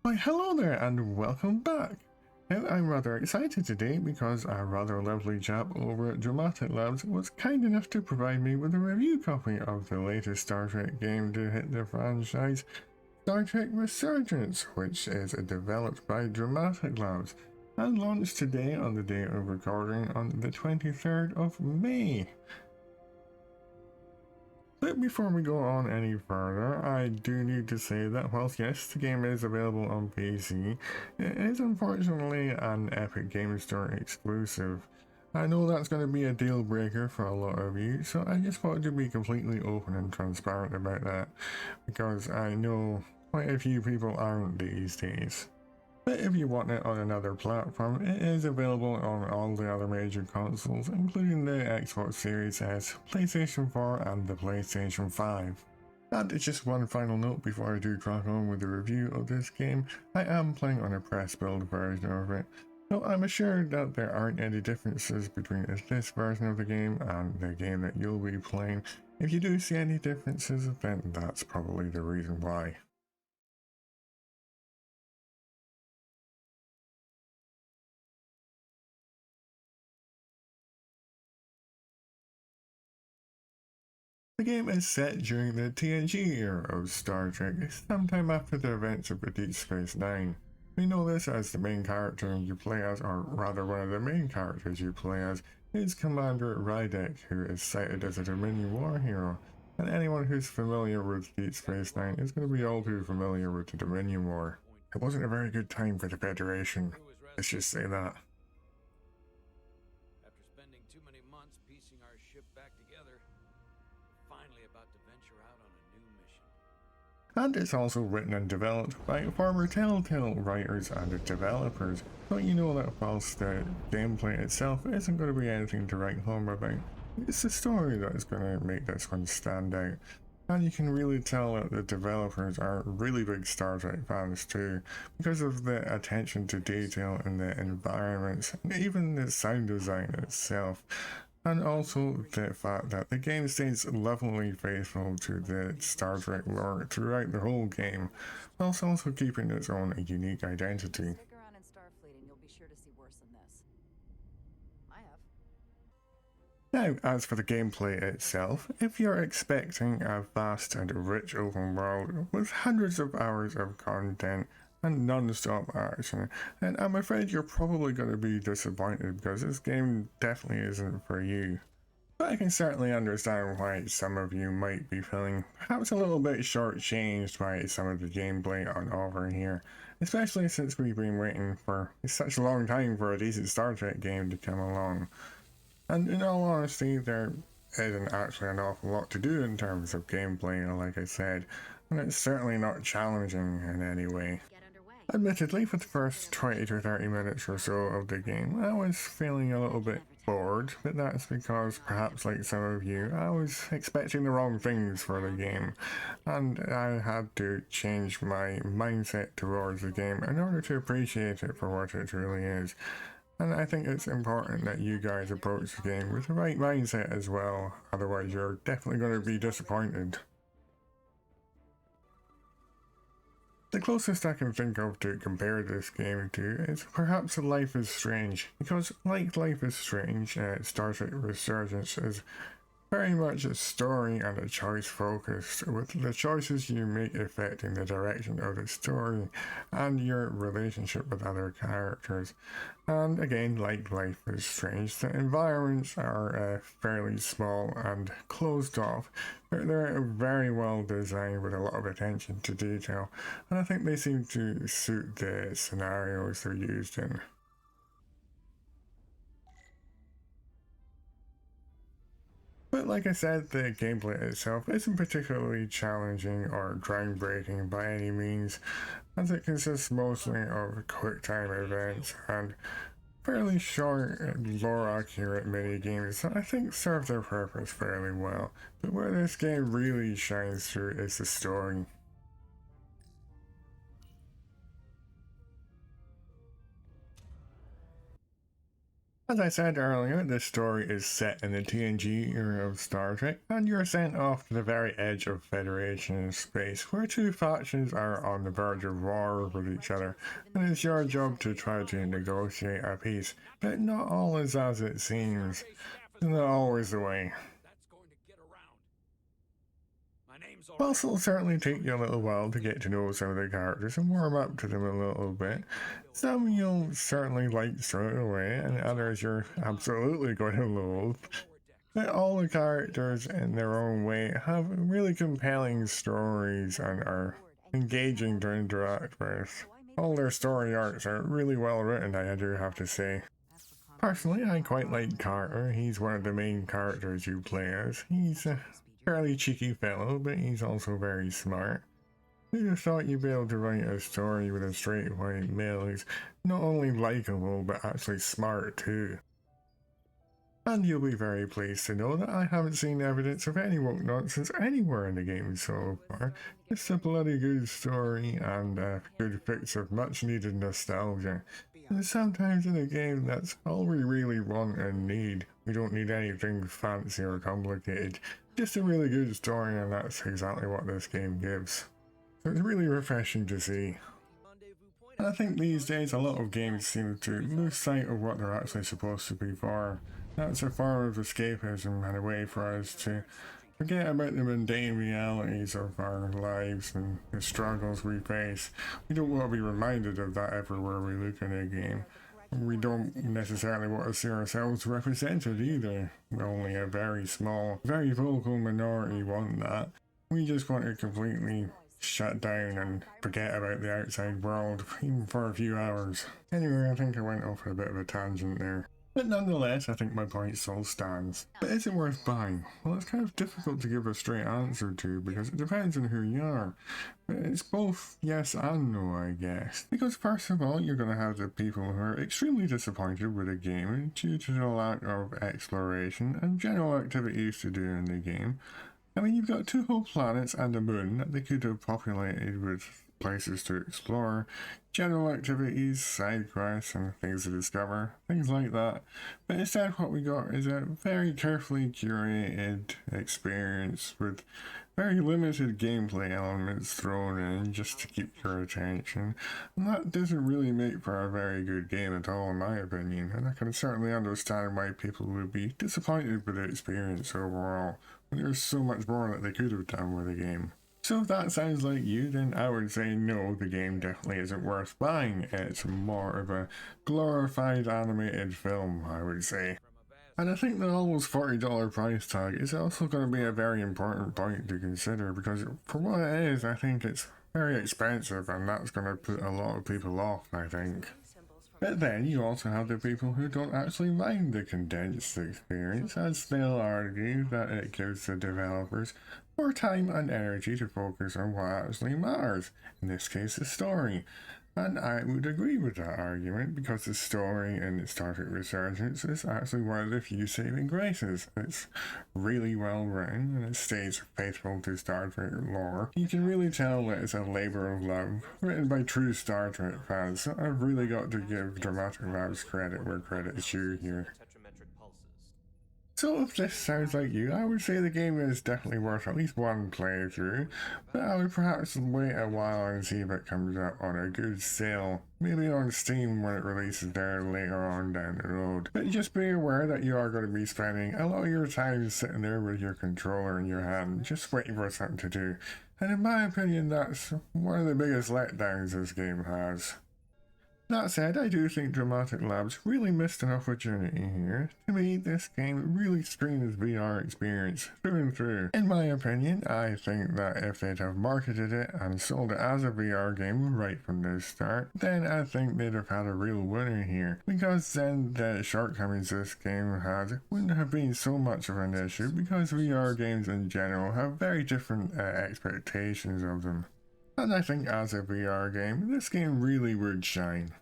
Why hello there and welcome back! Now I'm rather excited today because a rather lovely chap over at Dramatic Labs was kind enough to provide me with a review copy of the latest Star Trek game to hit the franchise, StarTrek Resurgence, which is developed by Dramatic Labs and launched today on the day of recording on the 23rd of May. But before we go on any further, I do need to say that whilst yes, the game is available on PC, it is unfortunately an Epic Games Store exclusive. I know that's going to be a deal breaker for a lot of you, so I just wanted to be completely open and transparent about that, because I know quite a few people aren't these days. But if you want it on another platform, it is available on all the other major consoles, including the Xbox Series S, PlayStation 4 and the PlayStation 5. And just one final note before I do crack on with the review of this game, I am playing on a press build version of it, so I'm assured that there aren't any differences between this version of the game and the game that you'll be playing. If you do see any differences, then that's probably the reason why. The game is set during the TNG era of Star Trek, sometime after the events of Deep Space Nine. We know this as the main character you play as, or rather one of the main characters you play as, is Commander Rydek, who is cited as a Dominion war hero, and anyone who's familiar with Deep Space Nine is going to be all too familiar with the Dominion War. It wasn't a very good time for the Federation, let's just say that. After spending too many months piecing our ship back together, we're finally about to venture out on a new mission. And it's also written and developed by former TellTale writers and developers, so you know that whilst the gameplay itself isn't going to be anything to write home about, it's the story that is going to make this one stand out. And you can really tell that the developers are really big Star Trek fans too, because of the attention to detail in the environments, and even the sound design itself. And also the fact that the game stays lovingly faithful to the Star Trek lore throughout the whole game, whilst also keeping its own unique identity. Stick around in Starfleet and you'll be sure to see worse than this. I have. Now, as for the gameplay itself, if you're expecting a vast and rich open world with hundreds of hours of content and non-stop action, then I'm afraid you're probably going to be disappointed because this game definitely isn't for you. But I can certainly understand why some of you might be feeling perhaps a little bit shortchanged by some of the gameplay on offer here, especially since we've been waiting for such a long time for a decent Star Trek game to come along. And in all honesty, there isn't actually an awful lot to do in terms of gameplay, like I said, and it's certainly not challenging in any way. Admittedly, for the first 20 to 30 minutes or so of the game, I was feeling a little bit bored, but that's because, perhaps like some of you, I was expecting the wrong things for the game, and I had to change my mindset towards the game in order to appreciate it for what it really is. And I think it's important that you guys approach the game with the right mindset as well, otherwise you're definitely going to be disappointed. The closest I can think of to compare this game to is perhaps Life is Strange, because like Life is Strange, Star Trek Resurgence is very much a story and a choice focused, with the choices you make affecting the direction of the story and your relationship with other characters. And again, like Life is Strange, the environments are fairly small and closed off, but they're very well designed with a lot of attention to detail, and I think they seem to suit the scenarios they're used in. But like I said, the gameplay itself isn't particularly challenging or groundbreaking by any means, as it consists mostly of quick time events and fairly short and lore-accurate mini-games that I think serve their purpose fairly well. But where this game really shines through is the story. As I said earlier, this story is set in the TNG era of Star Trek, and you're sent off to the very edge of Federation space, where two factions are on the verge of war with each other, and it's your job to try to negotiate a peace. But not all is as it seems. It's not always the way. That's going to get around. My name's Whilst it'll certainly take you a little while to get to know some of the characters and warm up to them a little bit, some you'll certainly like straight away, and others you're absolutely going to loathe. But all the characters in their own way have really compelling stories and are engaging to interact with. All their story arcs are really well written, I do have to say. Personally, I quite like Carter. He's one of the main characters you play as. He's a fairly cheeky fellow, but he's also very smart. Who'd have thought you'd be able to write a story with a straight white male who's not only likable, but actually smart too? And you'll be very pleased to know that I haven't seen evidence of any woke nonsense anywhere in the game so far. It's a bloody good story and a good fix of much needed nostalgia. And sometimes in a game that's all we really want and need. We don't need anything fancy or complicated. Just a really good story, and that's exactly what this game gives. So it's really refreshing to see. And I think these days a lot of games seem to lose sight of what they're actually supposed to be for. That's a form of escapism and a way for us to forget about the mundane realities of our lives and the struggles we face. We don't want to be reminded of that everywhere we look in a game. We don't necessarily want to see ourselves represented either. Only a very small, very vocal minority want that. We just want to completely shut down and forget about the outside world, even for a few hours. Anyway, I think I went off on a bit of a tangent there. But nonetheless, I think my point still stands. But is it worth buying? Well, it's kind of difficult to give a straight answer to because it depends on who you are. But it's both yes and no, I guess. Because first of all, you're going to have the people who are extremely disappointed with a game due to the lack of exploration and general activities to do in the game. I mean, you've got two whole planets and a moon that they could have populated with places to explore, general activities, side quests and things to discover, things like that. But instead what we got is a very carefully curated experience with very limited gameplay elements thrown in just to keep your attention, and that doesn't really make for a very good game at all in my opinion, and I can certainly understand why people would be disappointed with the experience overall, when there's so much more that they could have done with the game. So if that sounds like you, then I would say no, the game definitely isn't worth buying. It's more of a glorified animated film, I would say. And I think the almost $40 price tag is also going to be a very important point to consider, because for what it is, I think it's very expensive, and that's going to put a lot of people off, I think. But then you also have the people who don't actually mind the condensed experience, as they'll argue that it gives the developers more time and energy to focus on what actually matters, in this case the story. And I would agree with that argument, because the story in StarTrek Resurgence is actually one of the few saving graces. It's really well written, and it stays faithful to Star Trek lore. You can really tell that it's a labour of love, written by true Star Trek fans, so I've really got to give Dramatic Labs credit where credit is due here. So if this sounds like you, I would say the game is definitely worth at least one playthrough, but I would perhaps wait a while and see if it comes up on a good sale, maybe on Steam when it releases there later on down the road. But just be aware that you are going to be spending a lot of your time sitting there with your controller in your hand, just waiting for something to do, and in my opinion that's one of the biggest letdowns this game has. That said, I do think Dramatic Labs really missed an opportunity here. To me, this game really screams VR experience through and through. In my opinion, I think that if they'd have marketed it and sold it as a VR game right from the start, then I think they'd have had a real winner here. Because then the shortcomings this game had wouldn't have been so much of an issue, because VR games in general have very different expectations of them. And I think as a VR game, this game really would shine.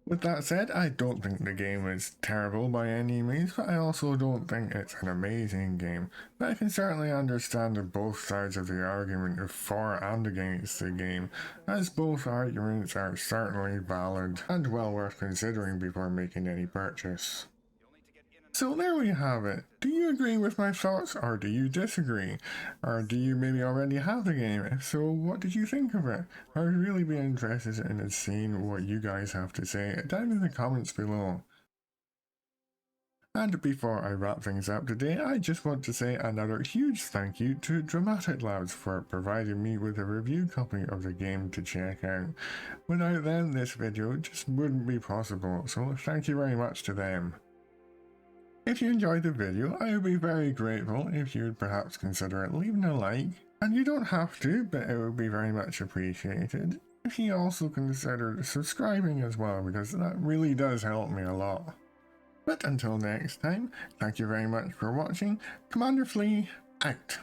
With that said, I don't think the game is terrible by any means, but I also don't think it's an amazing game. But I can certainly understand both sides of the argument for and against the game, as both arguments are certainly valid and well worth considering before making any purchase. So there we have it. Do you agree with my thoughts, or do you disagree? Or do you maybe already have the game? If so, what did you think of it? I would really be interested in seeing what you guys have to say down in the comments below. And before I wrap things up today, I just want to say another huge thank you to Dramatic Labs for providing me with a review copy of the game to check out. Without them, this video just wouldn't be possible, so thank you very much to them. If you enjoyed the video, I would be very grateful if you would perhaps consider leaving a like, and you don't have to, but it would be very much appreciated. If you also consider subscribing as well, because that really does help me a lot. But until next time, thank you very much for watching. Commander Flea, out.